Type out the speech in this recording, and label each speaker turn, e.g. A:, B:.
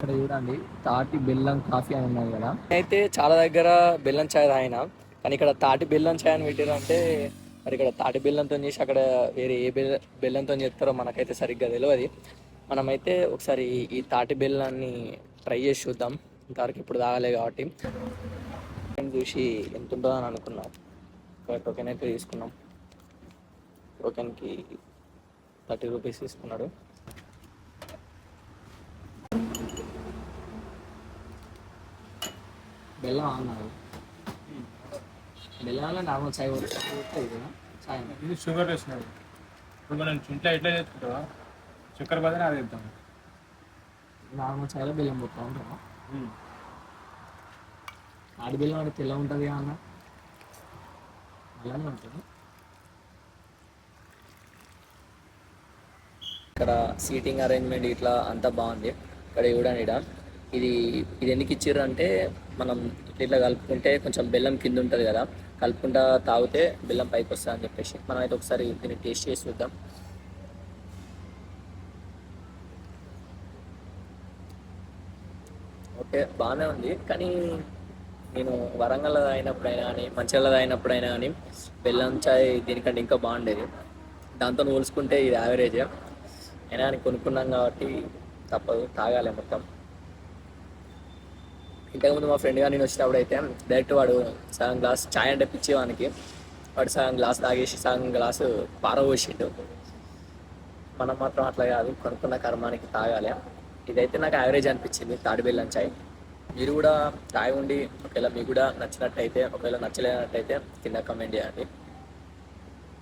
A: ఇక్కడ చూడండి తాటి బెల్లం కాఫీ అని ఉన్నది కదా. అయితే చాలా దగ్గర బెల్లం చాయ్ తాగిన, కానీ ఇక్కడ తాటి బెల్లం చాయ్ అని పెట్టారు. అంటే మరి ఇక్కడ తాటి బెల్లంతో చేసి అక్కడ వేరే ఏ బెల్లంతో చేస్తారో మనకైతే సరిగ్గా తెలియదు. మనమైతే ఒకసారి ఈ తాటి బెల్లాన్ని ట్రై చేసి చూద్దాం. ఇంతవరకు ఇప్పుడు తాగలే కాబట్టి చూసి ఎంత ఉంటుందో అని అనుకున్నాం. టోకెన్ అయితే తీసుకున్నాం. టోకెన్కి 30 రూపీస్ తీసుకున్నాడు. బెల్లం అన్నారు. బెల్లం నార్మల్ చాయ్ చాయ్
B: ఇది షుగర్ వేసినాడు. ఇప్పుడు మనం ఇంట్లో ఎట్లా చేసుకుంటావా, చక్కెర బదులు అది వేద్దాం.
A: నార్మల్ చాయ్లో బెల్లం పోతా ఉంటామా? ఆడి బెల్లం అంటే తెల్ల ఉంటుంది అన్న, అలానే ఉంటుంది. ఇక్కడ సీటింగ్ అరేంజ్మెంట్ ఇట్లా అంతా బాగుంది. ఇక్కడ చూడండి, ఇది ఎందుకు ఇచ్చారు అంటే మనం ఇట్లా కలుపుకుంటే కొంచెం బెల్లం కింద ఉంటుంది కదా, కలుపుకుంటా తాగితే బెల్లం పైకి వస్తుంది అని చెప్పేసి మనం అయితే ఒకసారి దీన్ని టేస్ట్ చేసి చూద్దాం. ఓకే, బాగానే ఉంది. కానీ నేను వరంగల్ తాగినప్పుడైనా కానీ మంచిర్యాల తాగినప్పుడైనా కానీ బెల్లం చాయ్ దీనికంటే ఇంకా బాగుండేది. దాంతో పోల్చుకుంటే ఇది యావరేజ్. అయినా అని కొనుక్కున్నాం కాబట్టి తప్పదు, తాగాలి మొత్తం. ఇంతకుముందు మా ఫ్రెండ్ గారు నేను వచ్చినప్పుడు అయితే డైరెక్ట్ వాడు సగం గ్లాస్ చాయ్ అంటే పిచ్చేవానికి, వాడు సగం గ్లాస్ తాగేసి సగం గ్లాసు పారబోసిండు. మనం మాత్రం అట్లా కాదు, కొనుక్కున్న కర్మానికి తాగాలి. ఇదైతే నాకు యావరేజ్ అనిపించింది తాటి బెల్లం చాయ్. మీరు కూడా తాగి ఉండి ఒకవేళ మీకు కూడా నచ్చినట్టయితే, ఒకవేళ నచ్చలేనట్టయితే కింద కమెంట్ చేయండి.